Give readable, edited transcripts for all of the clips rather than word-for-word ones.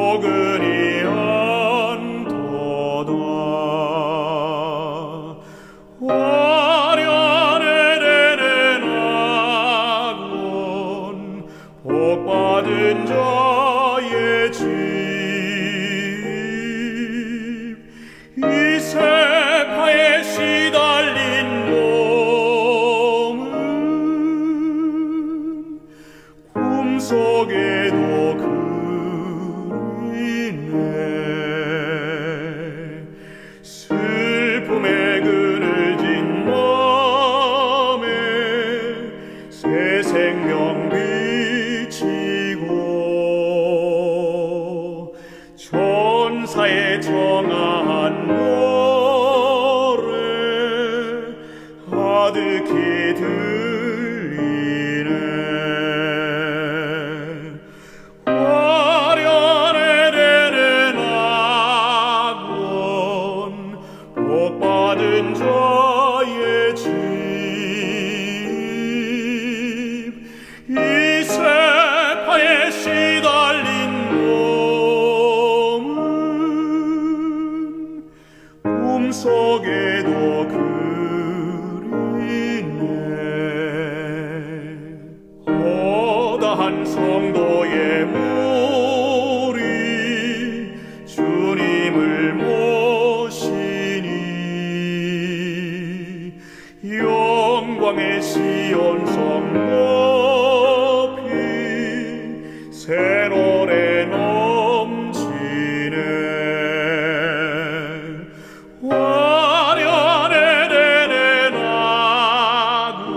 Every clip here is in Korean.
포근히 한도다. 화려하네 되는 학원 복받은 자의 집. 이 세파에 시달린 몸은 꿈속에도 그리네. 슬픔에 그늘 진 맘에 새 생명 비치고 천사의 청아한 노래 아득히 들리네. 화려하네 되는 학원 복받은 자의 집. 이 세파에 시달린 몸은 꿈속에도 그리네. 허다한 성도의 무리 주님을 모시니 영광의 시온성 높이 새 노래 넘치네. 화려하네 되는 학원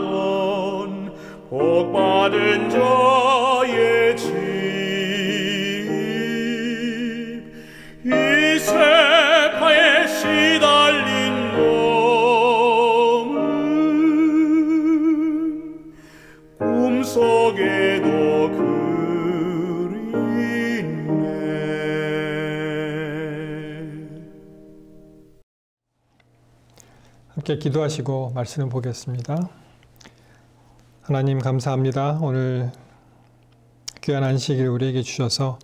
복받은 자의 집. 이 세파에 시달린 몸은 꿈속에도 그리네. 함께 기도하시고 말씀을 보겠습니다. 하나님 감사합니다. 오늘 귀한 안식일 우리에게 주셔서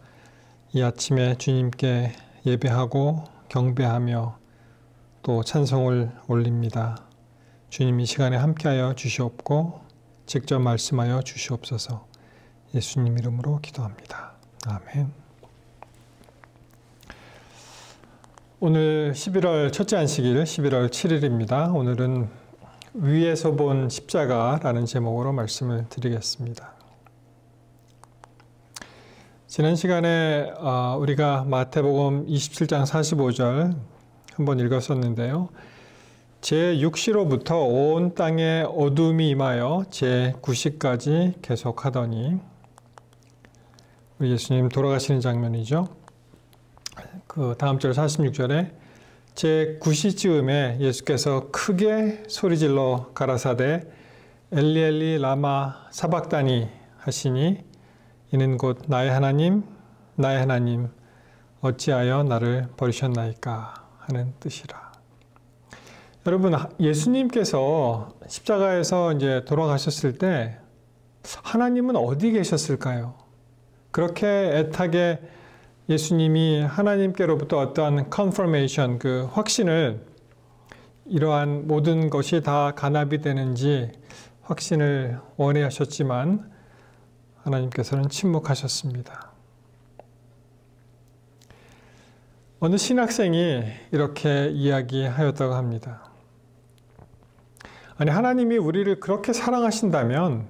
이 아침에 주님께 예배하고 경배하며 또 찬송을 올립니다. 주님 이 시간에 함께하여 주시옵고 직접 말씀하여 주시옵소서. 예수님 이름으로 기도합니다. 아멘. 오늘 11월 첫째 안식일 11월 7일입니다. 오늘은 위에서 본 십자가라는 제목으로 말씀을 드리겠습니다. 지난 시간에 우리가 마태복음 27장 45절 한번 읽었었는데요. 제6시로부터 온 땅에 어둠이 임하여 제9시까지 계속하더니, 우리 예수님 돌아가시는 장면이죠. 그 다음 절 46절에 제9시쯤에 예수께서 크게 소리질러 가라사대 엘리 엘리 라마 사박다니 하시니 이는 곧 나의 하나님 나의 하나님 어찌하여 나를 버리셨나이까 하는 뜻이라. 여러분, 예수님께서 십자가에서 이제 돌아가셨을 때 하나님은 어디 계셨을까요? 그렇게 애타게 예수님이 하나님께로부터 어떠한 confirmation, 그 확신을, 이러한 모든 것이 다 간합이 되는지 확신을 원하셨지만 하나님께서는 침묵하셨습니다. 어느 신학생이 이렇게 이야기하였다고 합니다. 아니, 하나님이 우리를 그렇게 사랑하신다면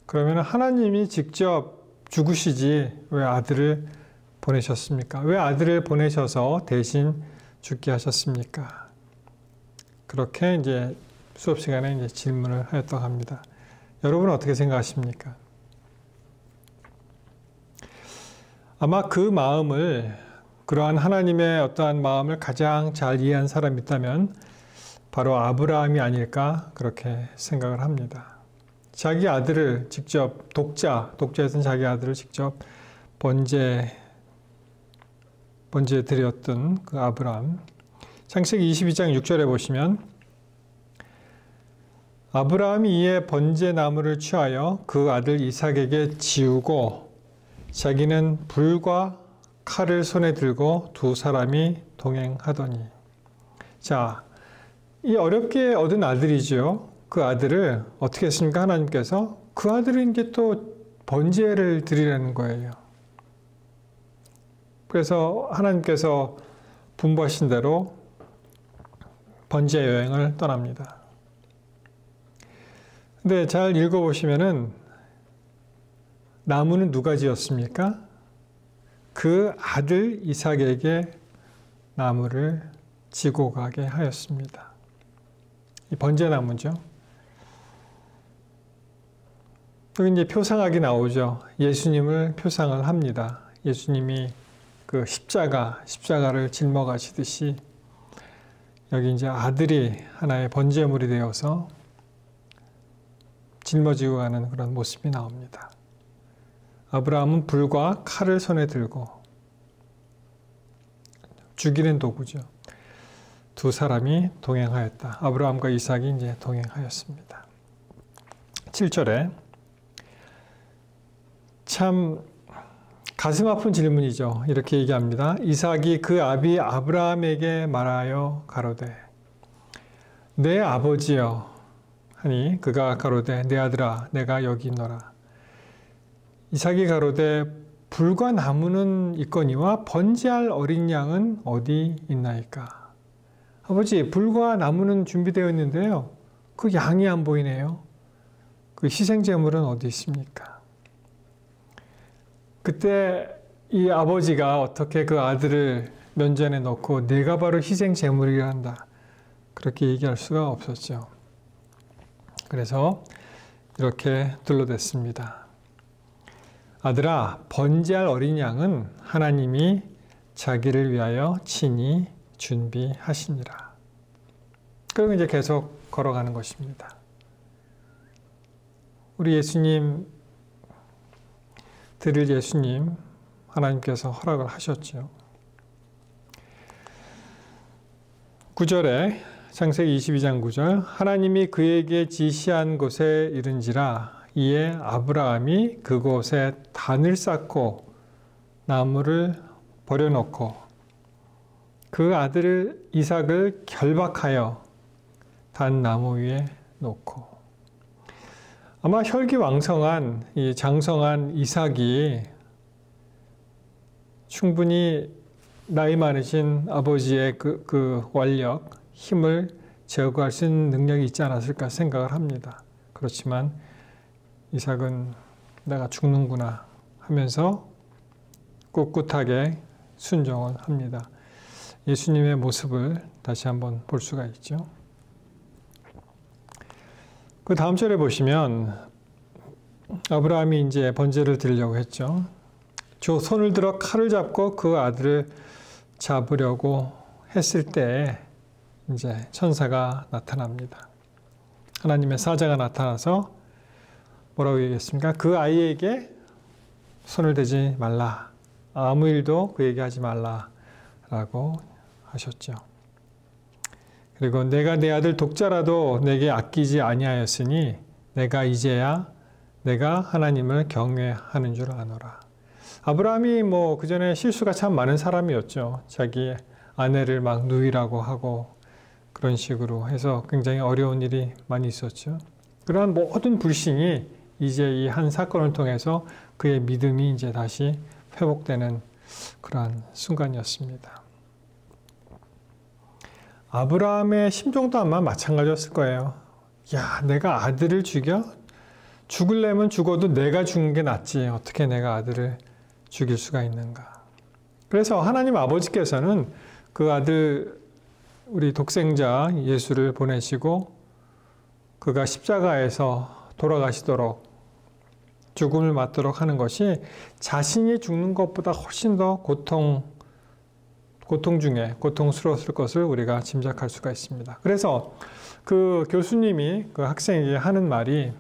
그러면 하나님이 직접 죽으시지 왜 아들을 보내셨습니까? 왜 아들을 보내셔서 대신 죽게 하셨습니까? 그렇게 이제 수업 시간에 이제 질문을 하였다고 합니다. 여러분은 어떻게 생각하십니까? 아마 그 마음을, 그러한 하나님의 어떠한 마음을 가장 잘 이해한 사람이 있다면 바로 아브라함이 아닐까 그렇게 생각을 합니다. 자기 아들을 직접 독자였던 자기 아들을 직접 번제 드렸던 그 아브라함. 창세기 22장 6절에 보시면 아브라함이 이에 번제 나무를 취하여 그 아들 이삭에게 지우고 자기는 불과 칼을 손에 들고 두 사람이 동행하더니. 자, 이 어렵게 얻은 아들이죠. 그 아들을 어떻게 했습니까? 하나님께서 그 아들은 이제 또 번제를 드리라는 거예요. 그래서 하나님께서 분부하신 대로 번제 여행을 떠납니다. 근데 잘 읽어보시면은 나무는 누가 지었습니까? 그 아들 이삭에게 나무를 지고 가게 하였습니다. 이 번제나무죠. 여기 이제 표상하게 나오죠. 예수님을 표상을 합니다. 예수님이 그 십자가를 짊어가시듯이 여기 이제 아들이 하나의 번제물이 되어서 짊어지고 가는 그런 모습이 나옵니다. 아브라함은 불과 칼을 손에 들고 죽이는 도구죠. 두 사람이 동행하였다. 아브라함과 이삭이 이제 동행하였습니다. 7절에 참 가슴 아픈 질문이죠. 이렇게 얘기합니다. 이삭이 그 아비 아브라함에게 말하여 가로되 내 아버지여 하니 그가 가로되 내 아들아 내가 여기 있노라. 이삭이 가로되 불과 나무는 있거니와 번제할 어린 양은 어디 있나이까. 아버지, 불과 나무는 준비되어 있는데요. 그 양이 안 보이네요. 그 희생제물은 어디 있습니까? 그때 이 아버지가 어떻게 그 아들을 면전에 놓고 내가 바로 희생제물이라 한다. 그렇게 얘기할 수가 없었죠. 그래서 이렇게 둘러댔습니다. 아들아, 번제할 어린 양은 하나님이 자기를 위하여 친히 준비하시니라. 그리고 이제 계속 걸어가는 것입니다. 우리 예수님, 드릴 예수님, 하나님께서 허락을 하셨죠. 9절에 창세기 22장 9절 하나님이 그에게 지시한 곳에 이른지라 이에 아브라함이 그곳에 단을 쌓고 나무를 버려놓고 그 아들 이삭을 결박하여 단 나무 위에 놓고. 아마 혈기왕성한 이 장성한 이삭이 충분히 나이 많으신 아버지의 그 완력, 힘을 제어할 수 있는 능력이 있지 않았을까 생각을 합니다. 그렇지만 이삭은 내가 죽는구나 하면서 꿋꿋하게 순종을 합니다. 예수님의 모습을 다시 한번 볼 수가 있죠. 그 다음 절에 보시면 아브라함이 이제 번제를 드리려고 했죠. 저 손을 들어 칼을 잡고 그 아들을 잡으려고 했을 때 이제 천사가 나타납니다. 하나님의 사자가 나타나서 뭐라고 얘기했습니까? 그 아이에게 손을 대지 말라. 아무 일도 그에게 하지 말라라고 하셨죠. 그리고 내가 내 아들 독자라도 내게 아끼지 아니하였으니 내가 이제야 내가 하나님을 경외하는 줄 아노라. 아브라함이 뭐 그전에 실수가 참 많은 사람이었죠. 자기 아내를 막 누이라고 하고 그런 식으로 해서 굉장히 어려운 일이 많이 있었죠. 그러한 모든 불신이 이제 이 한 사건을 통해서 그의 믿음이 이제 다시 회복되는 그러한 순간이었습니다. 아브라함의 심정도 아마 마찬가지였을 거예요. 야, 내가 아들을 죽여? 죽으려면 죽어도 내가 죽는 게 낫지. 어떻게 내가 아들을 죽일 수가 있는가. 그래서 하나님 아버지께서는 그 아들, 우리 독생자 예수를 보내시고 그가 십자가에서 돌아가시도록 죽음을 맞도록 하는 것이 자신이 죽는 것보다 훨씬 더 고통 중에 고통스러웠을 것을 우리가 짐작할 수가 있습니다. 그래서 그 교수님이 그 학생에게 하는 말이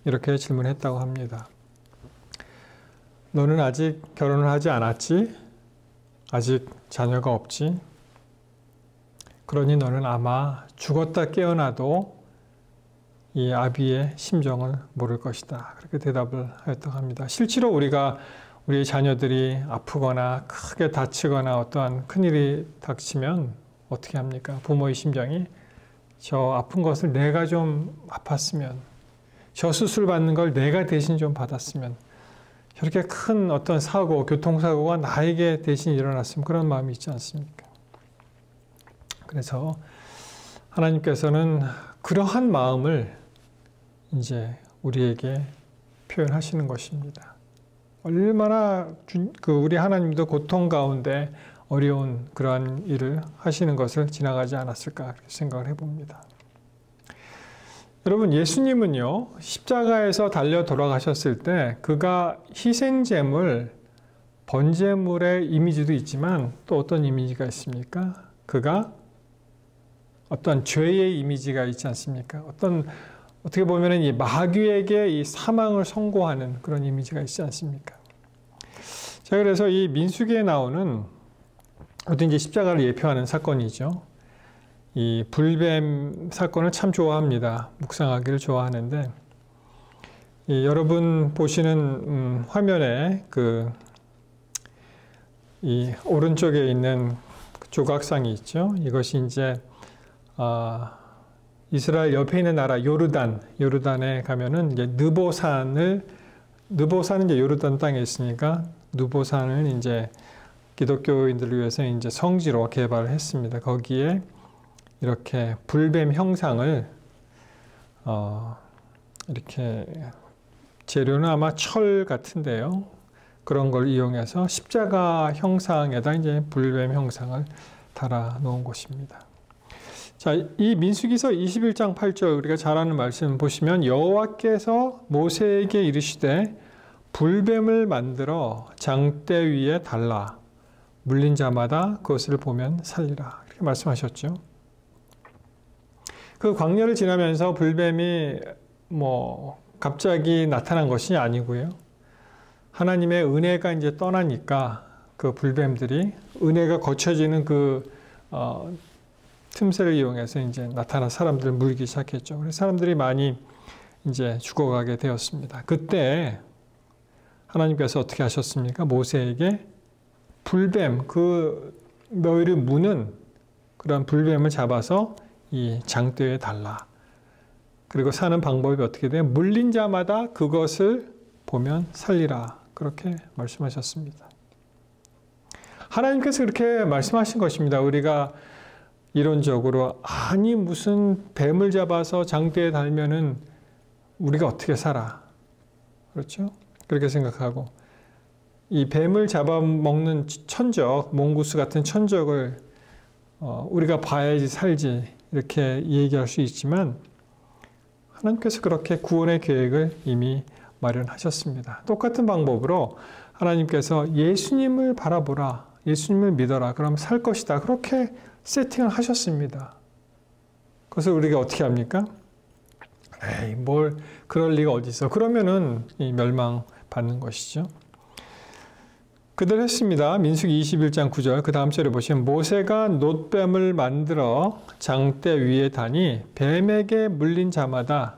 이렇게 질문했다고 합니다. 너는 아직 결혼을 하지 않았지? 아직 자녀가 없지? 그러니 너는 아마 죽었다 깨어나도 이 아비의 심정을 모를 것이다. 그렇게 대답을 하였다고 합니다. 실제로 우리가 우리 자녀들이 아프거나 크게 다치거나 어떠한 큰일이 닥치면 어떻게 합니까? 부모의 심정이 저 아픈 것을 내가 좀 아팠으면, 저 수술 받는 걸 내가 대신 좀 받았으면, 저렇게 큰 어떤 사고, 교통사고가 나에게 대신 일어났으면 그런 마음이 있지 않습니까? 그래서 하나님께서는 그러한 마음을 이제 우리에게 표현하시는 것입니다. 얼마나 우리 하나님도 고통 가운데 어려운 그러한 일을 하시는 것을 지나가지 않았을까 생각을 해봅니다. 여러분, 예수님은요, 십자가에서 달려 돌아가셨을 때 그가 희생제물, 번제물의 이미지도 있지만 또 어떤 이미지가 있습니까? 그가 어떤 죄의 이미지가 있지 않습니까? 어떻게 보면 이 마귀에게 이 사망을 선고하는 그런 이미지가 있지 않습니까? 자, 그래서 이 민수기에 나오는 어떤 이제 십자가를 예표하는 사건이죠. 이 불뱀 사건을 참 좋아합니다. 묵상하기를 좋아하는데, 여러분 보시는 화면에 이 오른쪽에 있는 조각상이 있죠. 이것이 이제 이스라엘 옆에 있는 나라 요르단에 가면은 이제 느보산은 이제 요르단 땅에 있으니까 느보산을 이제 기독교인들을 위해서 이제 성지로 개발을 했습니다. 거기에 이렇게 불뱀 형상을 이렇게 재료는 아마 철 같은데요. 그런 걸 이용해서 십자가 형상에다 이제 불뱀 형상을 달아 놓은 곳입니다. 자, 이 민수기서 21장 8절 우리가 잘 아는 말씀 보시면 여호와께서 모세에게 이르시되 불뱀을 만들어 장대 위에 달라 물린 자마다 그것을 보면 살리라 이렇게 말씀하셨죠. 그 광야를 지나면서 불뱀이 갑자기 나타난 것이 아니고요. 하나님의 은혜가 이제 떠나니까 그 불뱀들이 은혜가 거쳐지는 틈새를 이용해서 이제 나타난 사람들을 물기 시작했죠. 그래서 사람들이 많이 이제 죽어가게 되었습니다. 그때 하나님께서 어떻게 하셨습니까? 모세에게 불뱀, 너희를 무는 그런 불뱀을 잡아서 이 장대에 달라. 그리고 사는 방법이 어떻게 돼요? 물린 자마다 그것을 보면 살리라. 그렇게 말씀하셨습니다. 하나님께서 그렇게 말씀하신 것입니다. 우리가 이론적으로 무슨 뱀을 잡아서 장대에 달면은 우리가 어떻게 살아? 그렇죠? 그렇게 생각하고 이 뱀을 잡아먹는 천적, 몽구스 같은 천적을 우리가 봐야지 살지 이렇게 얘기할 수 있지만 하나님께서 그렇게 구원의 계획을 이미 마련하셨습니다. 똑같은 방법으로 하나님께서 예수님을 바라보라, 예수님을 믿어라, 그럼 살 것이다. 그렇게 세팅을 하셨습니다. 그래서 우리가 어떻게 합니까? 뭘 그럴 리가 어디 있어. 그러면은 멸망받는 것이죠. 그대로 했습니다. 민수기 21장 9절 그 다음 절에 보시면 모세가 놋뱀을 만들어 장대 위에 다니 뱀에게 물린 자마다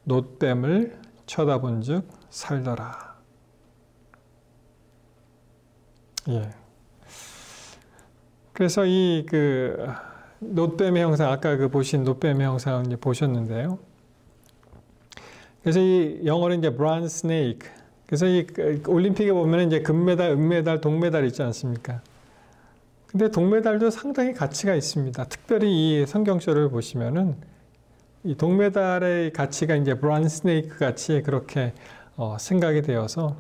놋뱀을 쳐다본 즉 살더라. 예. 그래서 이 놋뱀의 형상, 아까 보신 놋뱀의 형상을 이제 보셨는데요. 그래서 이 영어는 이제 bronze snake. 그래서 이 올림픽에 보면 이제 금메달, 은메달, 동메달 있지 않습니까? 근데 동메달도 상당히 가치가 있습니다. 특별히 이 성경절을 보시면은 이 동메달의 가치가 이제 bronze snake 같이 그렇게 생각이 되어서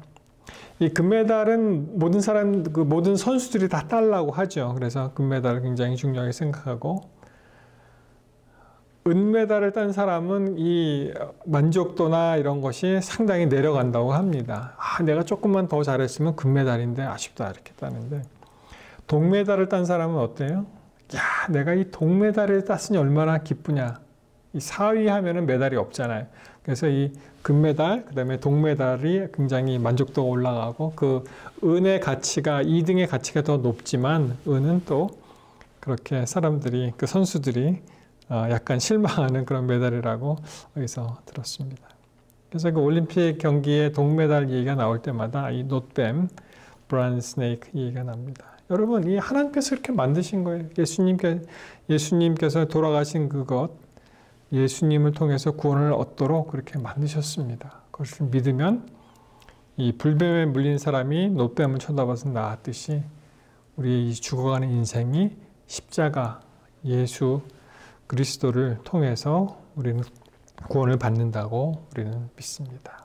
이 금메달은 모든 선수들이 다 따려고 하죠. 그래서 금메달을 굉장히 중요하게 생각하고 은메달을 딴 사람은 이 만족도나 이런 것이 상당히 내려간다고 합니다. 내가 조금만 더 잘했으면 금메달인데 아쉽다 이렇게 따는데 동메달을 딴 사람은 어때요? 내가 이 동메달을 땄으니 얼마나 기쁘냐. 이 4위 하면은 메달이 없잖아요. 그래서 이 금메달, 그 다음에 동메달이 굉장히 만족도가 올라가고 그 은의 가치가 2등의 가치가 더 높지만 은은 또 그렇게 사람들이 선수들이 약간 실망하는 그런 메달이라고 어디서 들었습니다. 그래서 그 올림픽 경기에 동메달 얘기가 나올 때마다 이 놋뱀, 브라운 스네이크 얘기가 납니다. 여러분, 이 하나님께서 이렇게 만드신 거예요. 예수님께서 돌아가신 그것, 예수님을 통해서 구원을 얻도록 그렇게 만드셨습니다. 그것을 믿으면 이 불뱀에 물린 사람이 놋뱀을 쳐다봐서 나았듯이 우리의 이 죽어가는 인생이 십자가 예수 그리스도를 통해서 우리는 구원을 받는다고 우리는 믿습니다.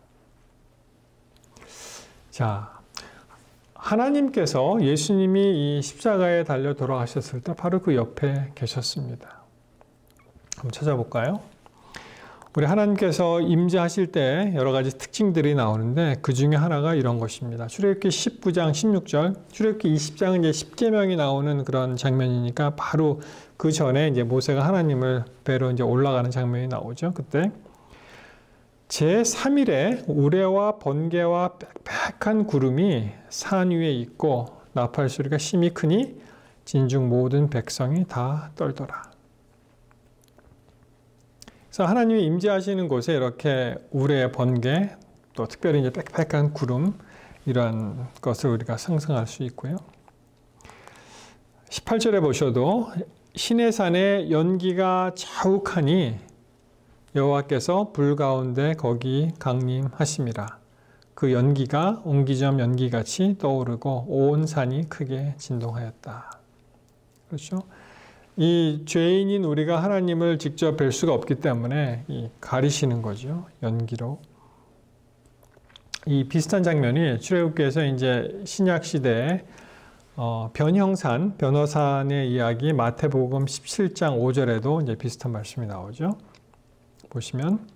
자, 하나님께서 예수님이 이 십자가에 달려 돌아가셨을 때 바로 그 옆에 계셨습니다. 한번 찾아볼까요? 우리 하나님께서 임재하실 때 여러 가지 특징들이 나오는데 그 중에 하나가 이런 것입니다. 출애굽기 19장 16절, 출애굽기 20장은 이제 십계명이 나오는 그런 장면이니까 바로 그 전에 이제 모세가 하나님을 뵈러 이제 올라가는 장면이 나오죠. 그때 제3일에 우레와 번개와 빽빽한 구름이 산 위에 있고 나팔 소리가 심히 크니 진중 모든 백성이 다 떨더라. 그래서 하나님이 임재하시는 곳에 이렇게 우레, 번개, 또 특별히 이제 빽빽한 구름 이러한 것을 우리가 상상할 수 있고요. 18절에 보셔도 시내산에 연기가 자욱하니 여호와께서 불 가운데 거기 강림하심이라. 그 연기가 옹기점 연기같이 떠오르고 온 산이 크게 진동하였다. 그렇죠? 이 죄인인 우리가 하나님을 직접 뵐 수가 없기 때문에 가리시는 거죠. 연기로. 이 비슷한 장면이 출애굽기에서 이제 신약 시대에 변화산의 이야기 마태복음 17장 5절에도 이제 비슷한 말씀이 나오죠. 보시면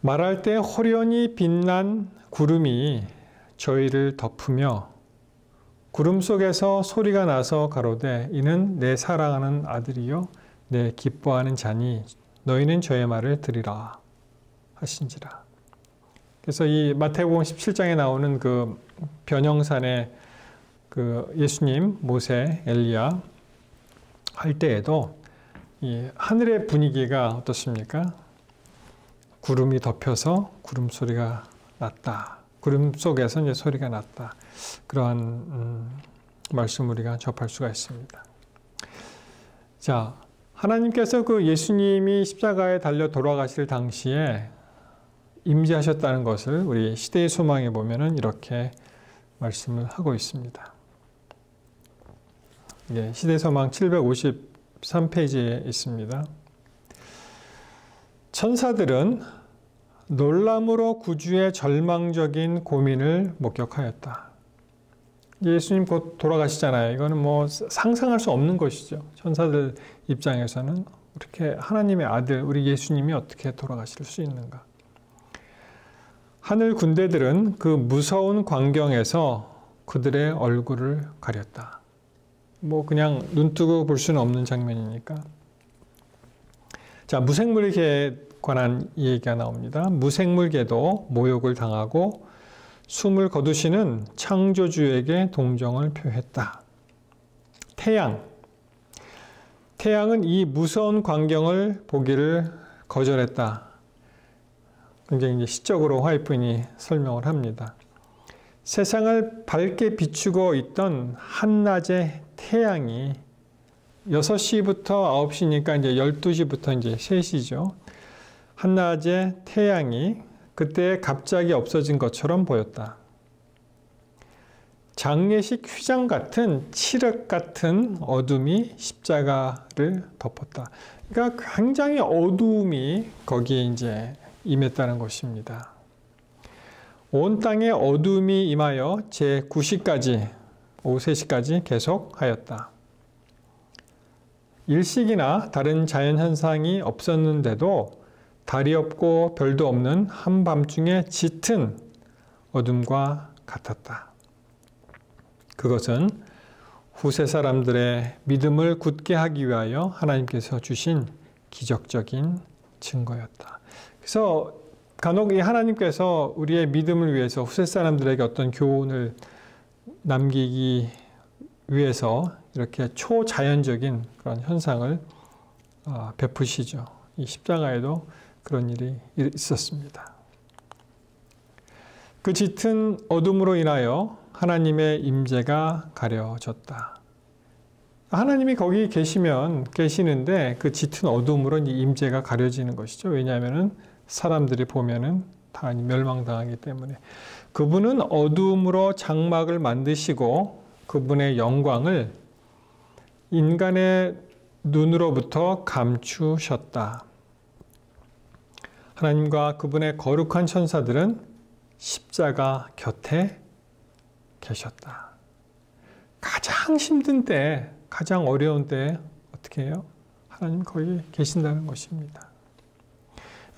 말할 때 호련히 빛난 구름이 저희를 덮으며 구름 속에서 소리가 나서 가로되 이는 내 사랑하는 아들이요 내 기뻐하는 자니 너희는 저의 말을 들으라 하신지라. 그래서 이 마태복음 17장에 나오는 그 변형산의 그 예수님, 모세, 엘리야 할 때에도 이 하늘의 분위기가 어떻습니까? 구름이 덮여서 구름 소리가 났다. 구름 속에서 이제 소리가 났다. 그러한 말씀 우리가 접할 수가 있습니다. 자, 하나님께서 그 예수님이 십자가에 달려 돌아가실 당시에 임재하셨다는 것을 우리 시대의 소망에 보면은 이렇게 말씀을 하고 있습니다. 예, 시대의 소망 753페이지에 있습니다. 천사들은 놀람으로 구주의 절망적인 고민을 목격하였다. 예수님 곧 돌아가시잖아요. 이거는 뭐 상상할 수 없는 것이죠. 천사들 입장에서는 이렇게 하나님의 아들, 우리 예수님이 어떻게 돌아가실 수 있는가. 하늘 군대들은 그 무서운 광경에서 그들의 얼굴을 가렸다. 뭐 그냥 눈 뜨고 볼 수는 없는 장면이니까. 자, 무생물계에 관한 얘기가 나옵니다. 무생물계도 모욕을 당하고 숨을 거두시는 창조주에게 동정을 표했다. 태양은 이 무서운 광경을 보기를 거절했다. 굉장히 이제 시적으로 화이트인이 설명을 합니다. 세상을 밝게 비추고 있던 한낮의 태양이 6시부터 9시니까 이제 12시부터 이제 3시죠. 한낮의 태양이 그때 갑자기 없어진 것처럼 보였다. 장례식 휘장 같은 칠흑 같은 어둠이 십자가를 덮었다. 그러니까 굉장히 어두움이 거기에 이제 임했다는 것입니다. 온 땅에 어둠이 임하여 제9시까지 오후 3시까지 계속하였다. 일식이나 다른 자연현상이 없었는데도 달이 없고 별도 없는 한밤중에 짙은 어둠과 같았다. 그것은 후세 사람들의 믿음을 굳게 하기 위하여 하나님께서 주신 기적적인 증거였다. 그래서 간혹 이 하나님께서 우리의 믿음을 위해서 후세 사람들에게 어떤 교훈을 남기기 위해서 이렇게 초자연적인 그런 현상을 베푸시죠. 이 십자가에도 그런 일이 있었습니다. 그 짙은 어둠으로 인하여 하나님의 임재가 가려졌다. 하나님이 거기 계시는데 그 짙은 어둠으로 임재가 가려지는 것이죠. 왜냐하면은 사람들이 보면은 다 멸망당하기 때문에. 그분은 어둠으로 장막을 만드시고 그분의 영광을 인간의 눈으로부터 감추셨다. 하나님과 그분의 거룩한 천사들은 십자가 곁에 계셨다. 가장 힘든 때, 가장 어려운 때 어떻게 해요? 하나님 거기 계신다는 것입니다.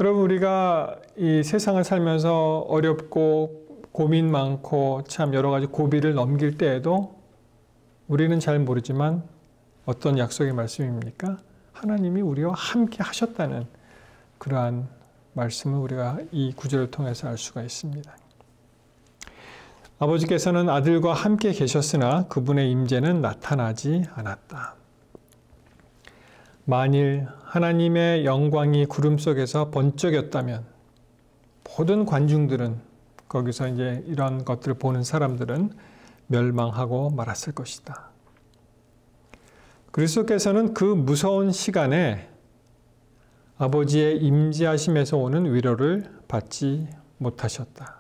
여러분, 우리가 이 세상을 살면서 어렵고 고민 많고 참 여러 가지 고비를 넘길 때에도 우리는 잘 모르지만 어떤 약속의 말씀입니까? 하나님이 우리와 함께 하셨다는 그러한 말씀을 우리가 이 구절을 통해서 알 수가 있습니다. 아버지께서는 아들과 함께 계셨으나 그분의 임재는 나타나지 않았다. 만일 하나님의 영광이 구름 속에서 번쩍였다면 모든 관중들은 거기서 이제 이런 것들을 보는 사람들은 멸망하고 말았을 것이다. 그리스도께서는 그 무서운 시간에 아버지의 임재하심에서 오는 위로를 받지 못하셨다.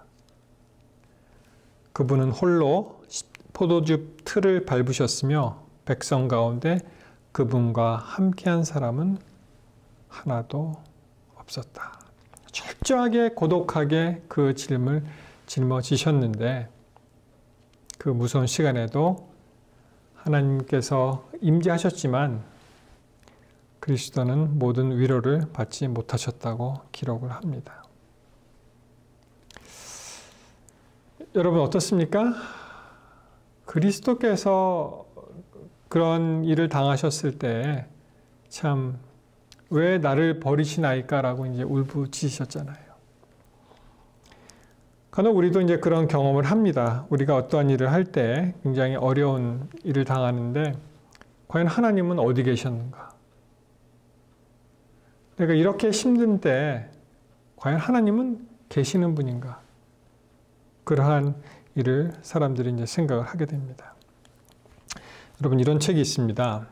그분은 홀로 포도즙 틀을 밟으셨으며 백성 가운데 그분과 함께한 사람은 하나도 없었다. 철저하게 고독하게 그 짐을 짊어지셨는데 그 무서운 시간에도 하나님께서 임재하셨지만 그리스도는 모든 위로를 받지 못하셨다고 기록을 합니다. 여러분 어떻습니까? 그리스도께서 그런 일을 당하셨을 때 참 왜 나를 버리시나이까라고 이제 울부짖으셨잖아요. 간혹 우리도 이제 그런 경험을 합니다. 우리가 어떠한 일을 할 때 굉장히 어려운 일을 당하는데 과연 하나님은 어디 계셨는가? 내가 이렇게 힘든 때 과연 하나님은 계시는 분인가? 그러한 일을 사람들이 이제 생각을 하게 됩니다. 여러분 이런 책이 있습니다.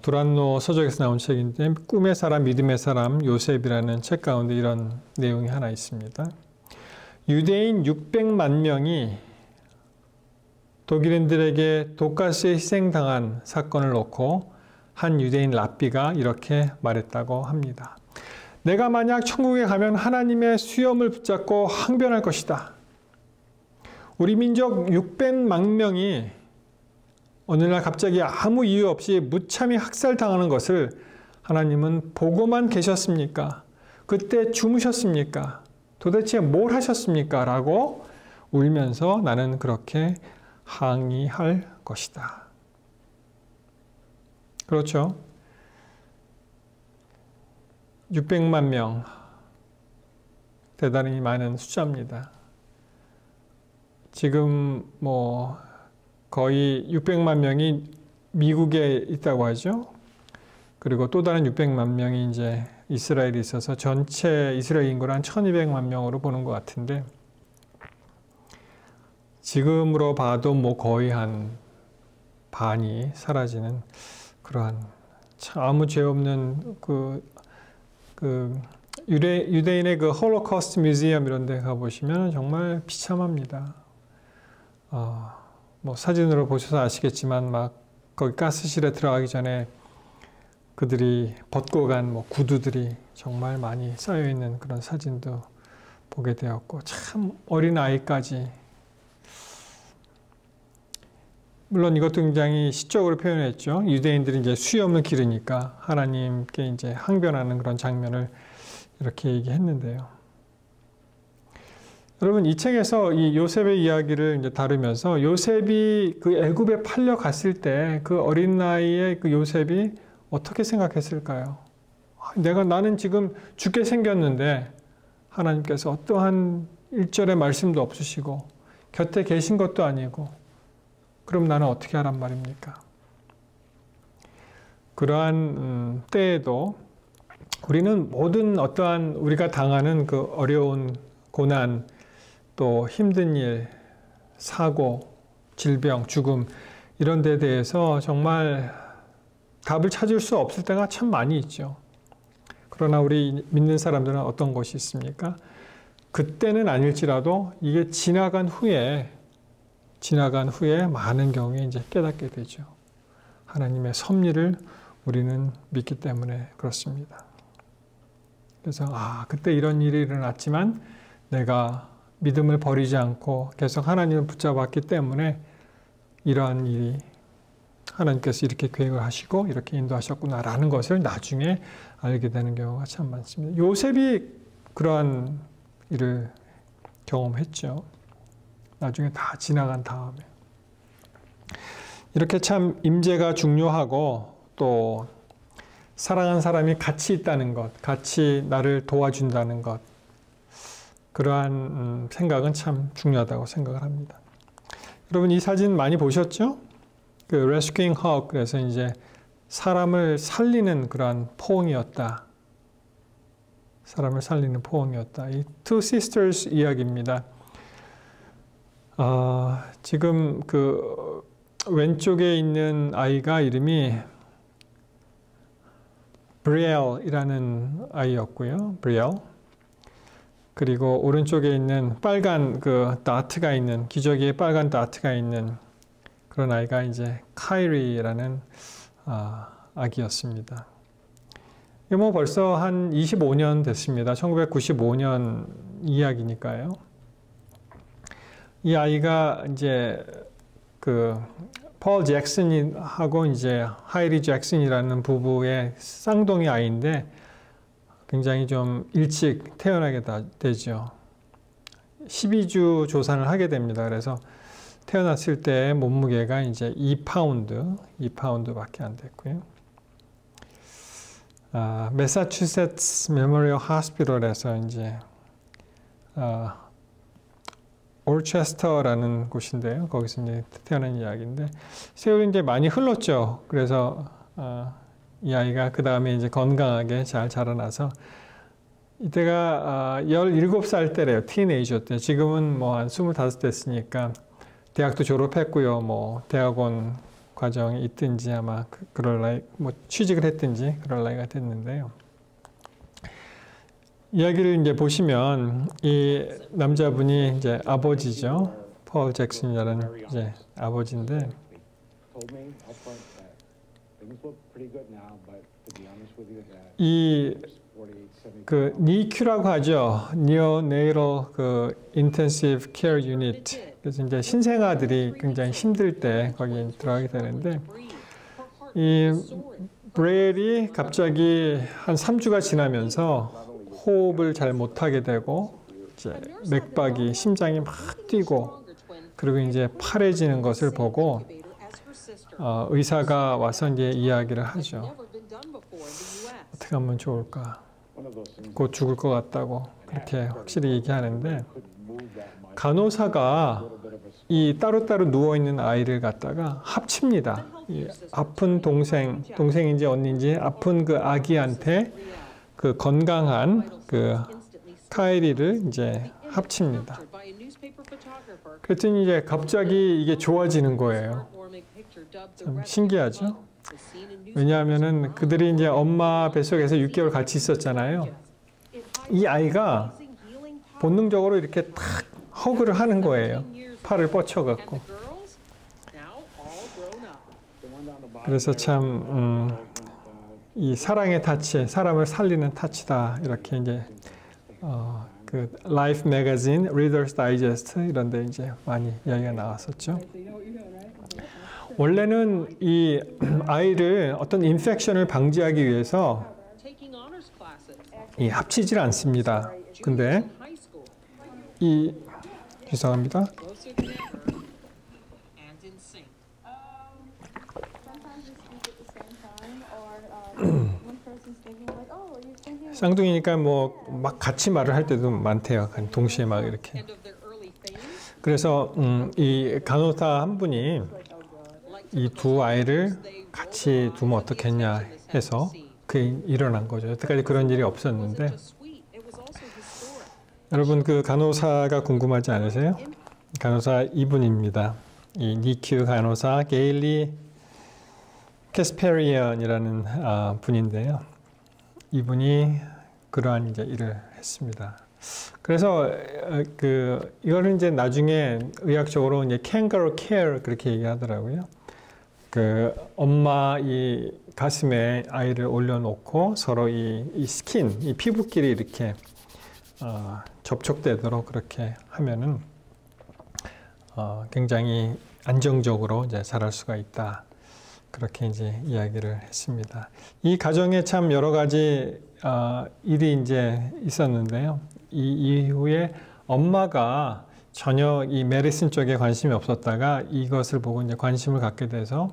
두란노 서적에서 나온 책인데 꿈의 사람, 믿음의 사람 요셉이라는 책 가운데 이런 내용이 하나 있습니다. 유대인 600만 명이 독일인들에게 독가스에 희생당한 사건을 놓고 한 유대인 랍비가 이렇게 말했다고 합니다. 내가 만약 천국에 가면 하나님의 수염을 붙잡고 항변할 것이다. 우리 민족 600만 명이 오늘날 갑자기 아무 이유 없이 무참히 학살당하는 것을 하나님은 보고만 계셨습니까? 그때 주무셨습니까? 도대체 뭘 하셨습니까? 라고 울면서 나는 그렇게 항의할 것이다. 그렇죠? 600만 명, 대단히 많은 숫자입니다. 지금 거의 600만 명이 미국에 있다고 하죠. 그리고 또 다른 600만 명이 이제 이스라엘에 있어서 전체 이스라엘 인구를 한 1200만 명으로 보는 것 같은데 지금으로 봐도 거의 한 반이 사라지는 그러한 참 아무 죄 없는 유대인의 그 홀로코스트 뮤지엄 이런 데 가보시면 정말 비참합니다. 사진으로 보셔서 아시겠지만 막 거기 가스실에 들어가기 전에 그들이 벗고 간 구두들이 정말 많이 쌓여 있는 그런 사진도 보게 되었고 참 어린 아이까지 물론 이것도 굉장히 시적으로 표현했죠. 유대인들이 이제 수염을 기르니까 하나님께 이제 항변하는 그런 장면을 이렇게 얘기했는데요. 여러분 이 책에서 이 요셉의 이야기를 이제 다루면서 요셉이 그 애굽에 팔려 갔을 때 그 어린 나이에 그 요셉이 어떻게 생각했을까요? 나는 지금 죽게 생겼는데 하나님께서 어떠한 일절의 말씀도 없으시고 곁에 계신 것도 아니고 그럼 나는 어떻게 하란 말입니까? 그러한 때에도 우리는 모든 어떠한 우리가 당하는 그 어려운 고난, 또 힘든 일, 사고, 질병, 죽음 이런 데 대해서 정말 답을 찾을 수 없을 때가 참 많이 있죠. 그러나 우리 믿는 사람들은 어떤 것이 있습니까? 그때는 아닐지라도 이게 지나간 후에 많은 경우에 이제 깨닫게 되죠. 하나님의 섭리를 우리는 믿기 때문에 그렇습니다. 그래서 그때 이런 일이 일어났지만 내가 믿음을 버리지 않고 계속 하나님을 붙잡았기 때문에 이러한 일이 하나님께서 이렇게 계획을 하시고 이렇게 인도하셨구나라는 것을 나중에 알게 되는 경우가 참 많습니다. 요셉이 그러한 일을 경험했죠. 나중에 다 지나간 다음에. 이렇게 참 임재가 중요하고 또 사랑하는 사람이 같이 있다는 것, 같이 나를 도와준다는 것, 그러한 생각은 참 중요하다고 생각을 합니다. 여러분 이 사진 많이 보셨죠? 그 Rescuing Hawk, 그래서 이제 사람을 살리는 그러한 포옹이었다. 사람을 살리는 포옹이었다. 이 Two Sisters 이야기입니다. 지금 그 왼쪽에 있는 아이가 이름이 브리엘이라는 아이였고요. 브리엘. 그리고 오른쪽에 있는 빨간 그 다트가 있는, 기저귀에 빨간 다트가 있는 그런 아이가 이제 카이리라는 아기였습니다. 이게 뭐 벌써 한 25년 됐습니다. 1995년 이야기니까요. 이 아이가 이제 그 폴 잭슨하고 이제 하이리 잭슨이라는 부부의 쌍둥이 아이인데 굉장히 좀 일찍 태어나게 되죠. 12주 조산을 하게 됩니다. 그래서 태어났을 때 몸무게가 이제 2파운드밖에 안 됐고요. 매사추세츠 메모리얼 하스피털에서 이제 올체스터라는 곳인데요. 거기서 이제 태어난 이야기인데 세월이 이제 많이 흘렀죠. 그래서 이 아이가 그 다음에 이제 건강하게 잘 자라나서 이때가 17살 때래요. 티네이저 때. 지금은 뭐 한 25 됐으니까 대학도 졸업했고요. 뭐 대학원 과정이 있든지 아마 그럴 나이, 뭐 취직을 했든지 그럴 나이가 됐는데요. 이야기를 이제 보시면 이 남자분이 이제 아버지죠. 폴 잭슨이라는 이제 아버지인데 이 그 NICU라고 하죠. Neonatal 그 Intensive Care Unit. 그래서 이제 신생아들이 굉장히 힘들 때 거기에 들어가게 되는데 이 브레일이 갑자기 한 3주가 지나면서 호흡을 잘 못하게 되고 이제 맥박이 심장이 막 뛰고 그리고 이제 파래지는 것을 보고 의사가 와서 이제 이야기를 하죠. 어떻게 하면 좋을까? 곧 죽을 것 같다고 그렇게 확실히 얘기하는데 간호사가 이 따로따로 누워있는 아이를 갖다가 합칩니다. 이 아픈 동생인지 언니인지 아픈 그 아기한테 그 건강한 그 카이리를 이제 합칩니다. 그랬더니 이제 갑자기 이게 좋아지는 거예요. 참 신기하죠? 왜냐하면은 그들이 이제 엄마 뱃속에서 6개월 같이 있었잖아요. 이 아이가 본능적으로 이렇게 탁 허그를 하는 거예요. 팔을 뻗쳐갖고. 그래서 참 이 사랑의 타치, 사람을 살리는 타치다 이렇게 이제 그 라이프 매거진, 리더스 다이제스트 이런 데 이제 많이 이야기가 나왔었죠. 원래는 이 아이를 어떤 인펙션을 방지하기 위해서 이 합치질 않습니다. 근데 죄송합니다. 쌍둥이니까 뭐 막 같이 말을 할 때도 많대요. 동시에 막 이렇게. 그래서 이 간호사 한 분이 이 두 아이를 같이 두면 어떻겠냐 해서 그게 일어난 거죠. 여태까지 그런 일이 없었는데 여러분 그 간호사가 궁금하지 않으세요? 간호사 이분입니다. 이 니큐 간호사 게일리 캐스페리언이라는 분인데요. 이분이 그러한 이제 일을 했습니다. 그래서 이거는 이제 나중에 의학적으로 이제 kangaroo care 그렇게 얘기하더라고요. 그 엄마 이 가슴에 아이를 올려놓고 서로 이 스킨, 이 피부끼리 이렇게 접촉되도록 그렇게 하면은 굉장히 안정적으로 이제 자랄 수가 있다. 그렇게 이제 이야기를 했습니다. 이 가정에 참 여러 가지 일이 이제 있었는데요. 이 이후에 엄마가 전혀 이 메디슨 쪽에 관심이 없었다가 이것을 보고 이제 관심을 갖게 돼서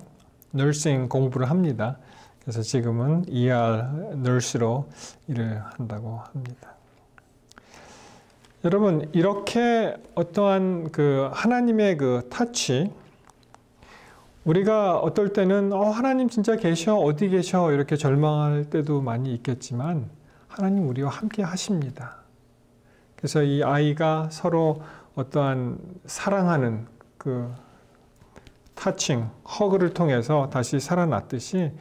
너싱 공부를 합니다. 그래서 지금은 ER 너스로 일을 한다고 합니다. 여러분, 이렇게 어떠한 그 하나님의 그 터치, 우리가 어떨 때는 하나님 진짜 계셔, 어디 계셔 이렇게 절망할 때도 많이 있겠지만 하나님 우리와 함께 하십니다. 그래서 이 아이가 서로 어떠한 사랑하는 그 터칭, 허그를 통해서 다시 살아났듯이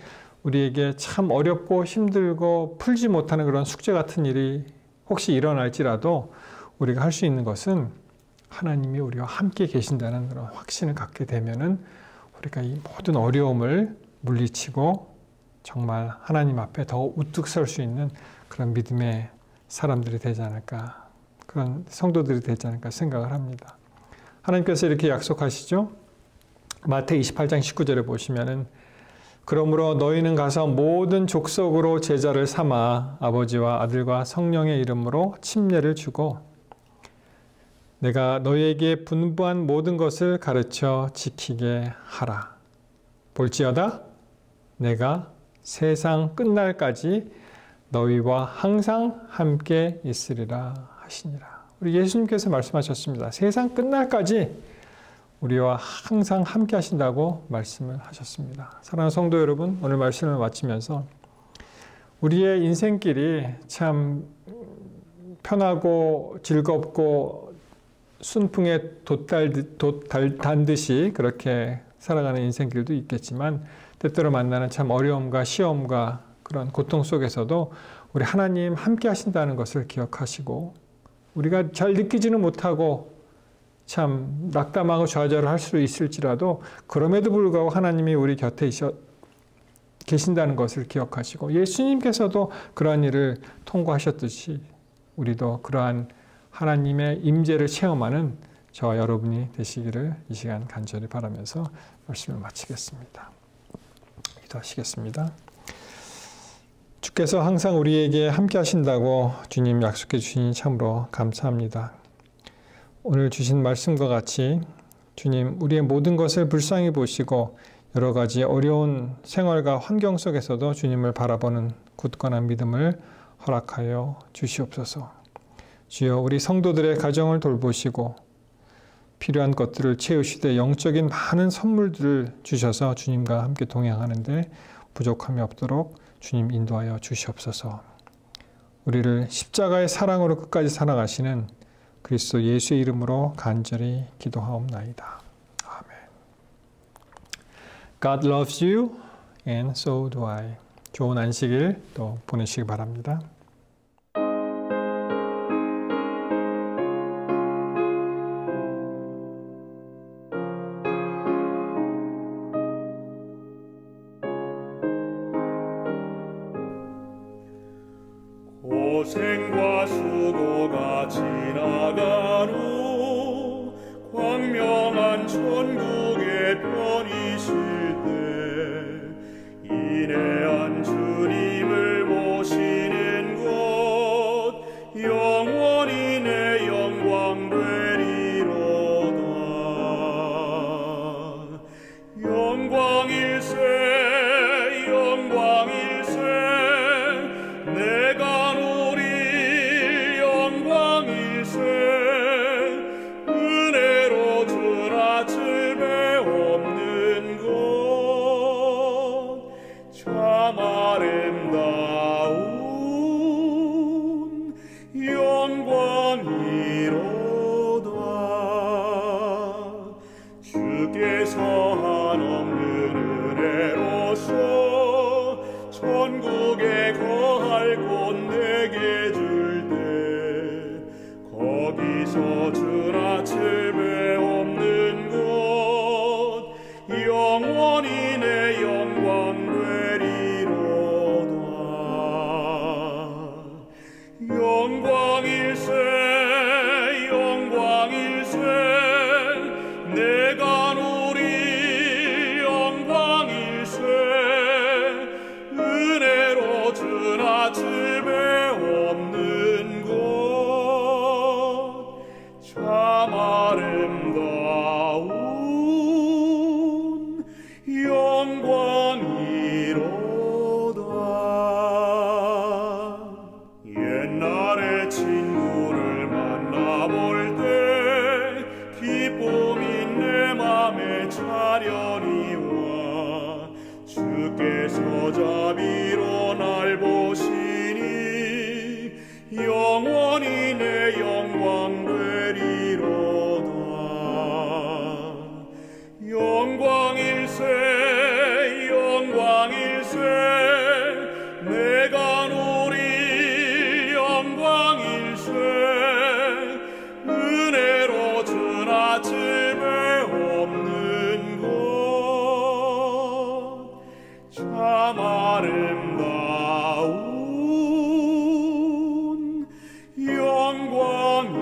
우리에게 참 어렵고 힘들고 풀지 못하는 그런 숙제 같은 일이 혹시 일어날지라도 우리가 할 수 있는 것은 하나님이 우리와 함께 계신다는 그런 확신을 갖게 되면은 우리가 이 모든 어려움을 물리치고 정말 하나님 앞에 더 우뚝 설 수 있는 그런 믿음의 사람들이 되지 않을까, 그런 성도들이 되지 않을까 생각을 합니다. 하나님께서 이렇게 약속하시죠. 마태 28장 19절에 보시면은 그러므로 너희는 가서 모든 족속으로 제자를 삼아 아버지와 아들과 성령의 이름으로 침례를 주고 내가 너희에게 분부한 모든 것을 가르쳐 지키게 하라. 볼지어다 내가 세상 끝날까지 너희와 항상 함께 있으리라 하시니라. 우리 예수님께서 말씀하셨습니다. 세상 끝날까지 우리와 항상 함께 하신다고 말씀을 하셨습니다. 사랑하는 성도 여러분, 오늘 말씀을 마치면서 우리의 인생길이 참 편하고 즐겁고 순풍에 돛단 듯이 그렇게 살아가는 인생길도 있겠지만 때때로 만나는 참 어려움과 시험과 그런 고통 속에서도 우리 하나님 함께 하신다는 것을 기억하시고 우리가 잘 느끼지는 못하고 참 낙담하고 좌절을 할 수 있을지라도 그럼에도 불구하고 하나님이 우리 곁에 계신다는 것을 기억하시고 예수님께서도 그러한 일을 통과하셨듯이 우리도 그러한 하나님의 임재를 체험하는 저와 여러분이 되시기를 이 시간 간절히 바라면서 말씀을 마치겠습니다. 기도하시겠습니다. 주께서 항상 우리에게 함께 하신다고 주님 약속해 주시니 참으로 감사합니다. 오늘 주신 말씀과 같이 주님 우리의 모든 것을 불쌍히 보시고 여러 가지 어려운 생활과 환경 속에서도 주님을 바라보는 굳건한 믿음을 허락하여 주시옵소서. 주여 우리 성도들의 가정을 돌보시고 필요한 것들을 채우시되 영적인 많은 선물들을 주셔서 주님과 함께 동행하는데 부족함이 없도록 주님 인도하여 주시옵소서. 우리를 십자가의 사랑으로 끝까지 살아가시는 그리스도 예수의 이름으로 간절히 기도하옵나이다. 아멘. God loves you and so do I. 좋은 안식일 또 보내시기 바랍니다. 고생과 수고가 지나간 후 광명한 천국에 편이실 때 인내한 주님을 모시는 곳 영원히 내 영광 되리로다. 영광일세 영광일세 내가 누린 주께서 한없는 은혜로서 천국에 거할 곳 내게 줄 때 거기서 주나 칠배 없는 곳 영원히 내 영광 되리로다. 영광일세 영광일세 내가 누릴 영광일세 은혜로 주나 칠배 없는 곳 참 아름다운 영광이로다. 옛날에 친구를 만나볼 때 기쁨이 내 맘에 차려니와 주께서 자비로 날 보시니 영원히 내 영광 되리로다. 영광일세 영광일세 내가 누릴 영광일세 은혜로 주나 칠배 없는 곳 참 아름다운 영광이로다.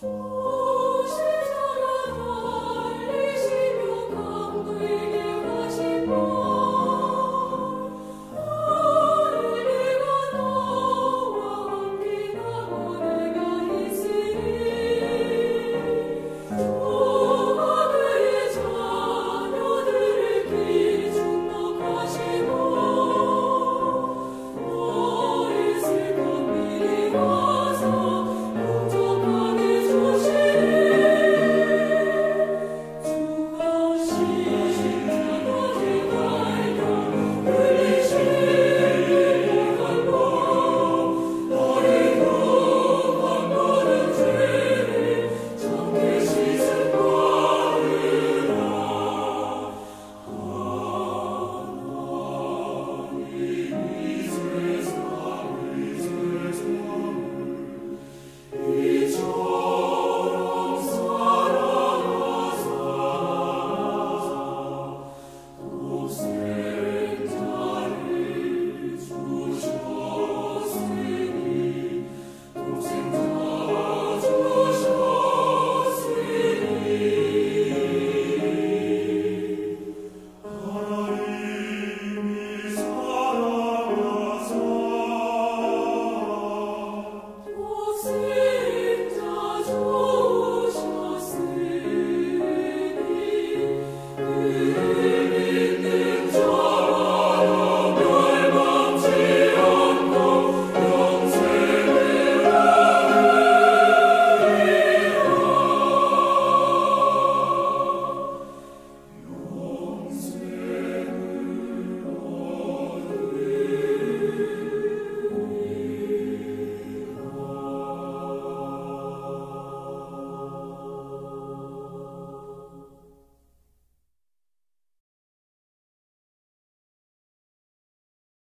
Oh